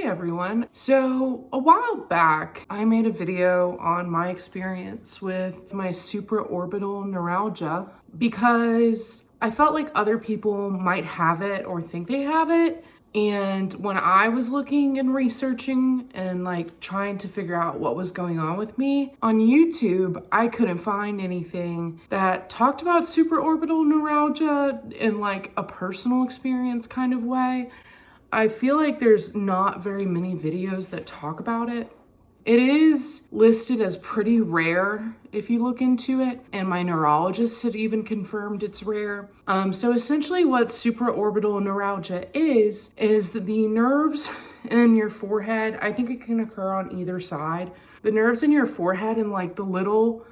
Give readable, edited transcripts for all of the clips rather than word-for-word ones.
everyone. So a while back, I made a video on my experience with my supraorbital neuralgia because I felt like other people might have it or think they have it. And when I was looking and researching and like trying to figure out what was going on with me on YouTube, I couldn't find anything that talked about supraorbital neuralgia in like a personal experience kind of way. I feel like there's not very many videos that talk about it. It is listed as pretty rare if you look into it, and my neurologist had even confirmed it's rare. So essentially what supraorbital neuralgia is the nerves in your forehead. I think it can occur on either side. The nerves in your forehead and like the little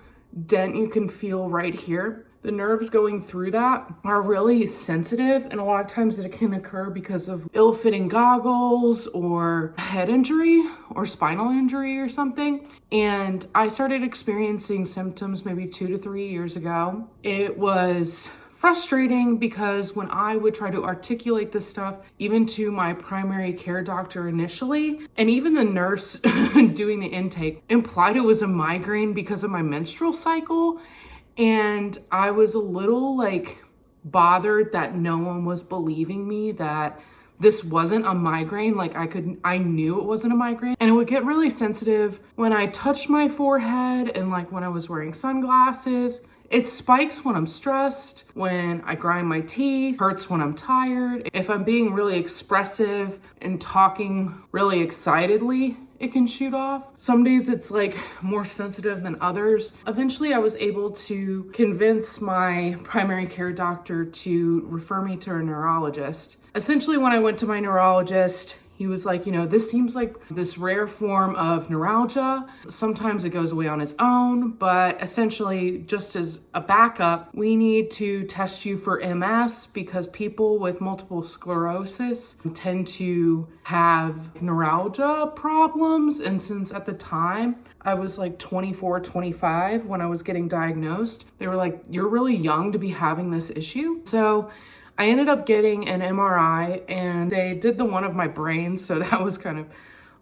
dent you can feel right here. The nerves going through that are really sensitive, and a lot of times it can occur because of ill-fitting goggles or head injury or spinal injury or something. And I started experiencing symptoms maybe 2 to 3 years ago. It was frustrating because when I would try to articulate this stuff, even to my primary care doctor initially, and even the nurse doing the intake implied it was a migraine because of my menstrual cycle. And I was a little like bothered that no one was believing me that this wasn't a migraine. Like I knew it wasn't a migraine, and it would get really sensitive when I touched my forehead and like when I was wearing sunglasses. It spikes when I'm stressed, when I grind my teeth, hurts when I'm tired. If I'm being really expressive and talking really excitedly, it can shoot off. Some days it's like more sensitive than others. Eventually I was able to convince my primary care doctor to refer me to a neurologist. Essentially, when I went to my neurologist, he was like, this seems like this rare form of neuralgia. Sometimes it goes away on its own, but essentially, just as a backup, we need to test you for MS because people with multiple sclerosis tend to have neuralgia problems. And since at the time I was like 24, 25 when I was getting diagnosed, they were like, you're really young to be having this issue. So I ended up getting an MRI, and they did the one of my brain, so that was kind of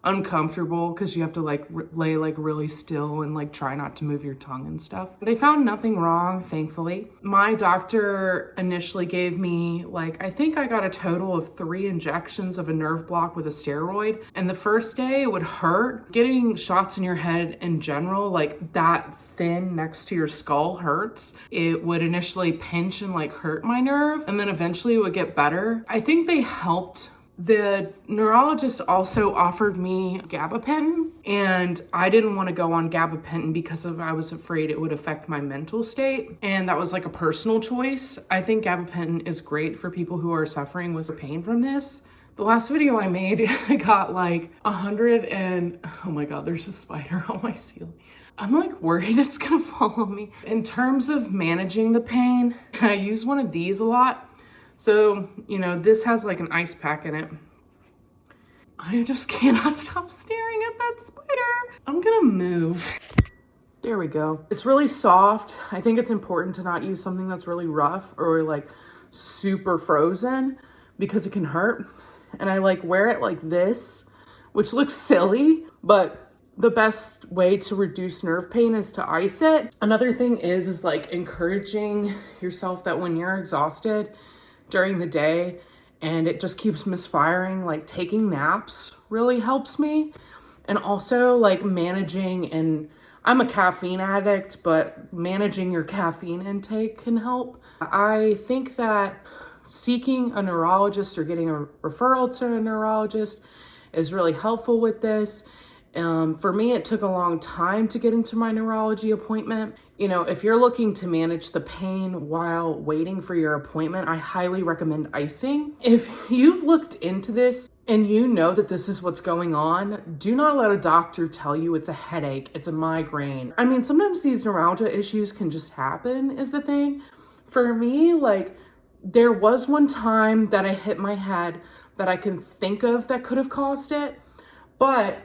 uncomfortable because you have to like lay like really still and like try not to move your tongue and stuff. They found nothing wrong, thankfully. My doctor initially gave me I think I got a total of 3 injections of a nerve block with a steroid, and the first day it would hurt. Getting shots in your head in general, like that thin next to your skull, hurts. It would initially pinch and like hurt my nerve, and then eventually it would get better. I think they helped. The neurologist also offered me gabapentin, and I didn't want to go on gabapentin because I was afraid it would affect my mental state, and that was like a personal choice. I think gabapentin is great for people who are suffering with pain from this. The last video I made, I got like 100 and, oh my God, there's a spider on my ceiling. I'm like worried it's gonna follow me. In terms of managing the pain, I use one of these a lot. So, this has like an ice pack in it. I just cannot stop staring at that spider. I'm gonna move. There we go. It's really soft. I think it's important to not use something that's really rough or like super frozen because it can hurt. And I like wear it like this, which looks silly, but the best way to reduce nerve pain is to ice it. Another thing is like encouraging yourself that when you're exhausted during the day and it just keeps misfiring, like taking naps really helps me. And also like managing, and I'm a caffeine addict, but managing your caffeine intake can help. I think that seeking a neurologist or getting a referral to a neurologist is really helpful with this. For me, it took a long time to get into my neurology appointment. If you're looking to manage the pain while waiting for your appointment, I highly recommend icing. If you've looked into this and you know that this is what's going on, do not let a doctor tell you it's a headache, it's a migraine. I mean, sometimes these neuralgia issues can just happen is the thing. For me, there was one time that I hit my head that I can think of that could have caused it, but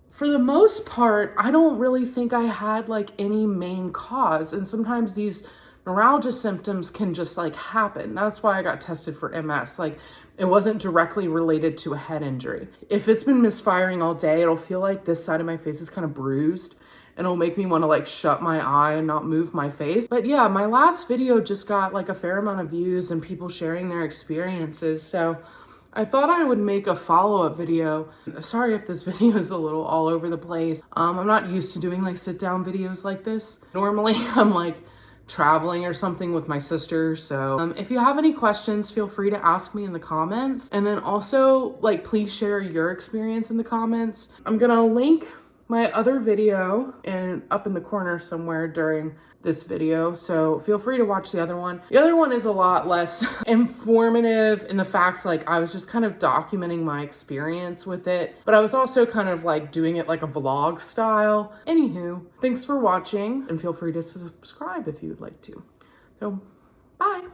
for the most part, I don't really think I had like any main cause. And sometimes these neuralgia symptoms can just like happen. That's why I got tested for MS. Like It wasn't directly related to a head injury. If it's been misfiring all day, it'll feel like this side of my face is kind of bruised, and it'll make me want to like shut my eye and not move my face. But yeah, my last video just got like a fair amount of views and people sharing their experiences. So I thought I would make a follow-up video. Sorry if this video is a little all over the place. I'm not used to doing like sit-down videos like this. Normally I'm like traveling or something with my sister. So if you have any questions, feel free to ask me in the comments. And then also like, please share your experience in the comments. I'm gonna link my other video and up in the corner somewhere during this video, so feel free to watch the other one. The other one is a lot less informative in the fact like I was just kind of documenting my experience with it, but I was also kind of like doing it like a vlog style. Anywho, thanks for watching and feel free to subscribe if you would like to. So, bye.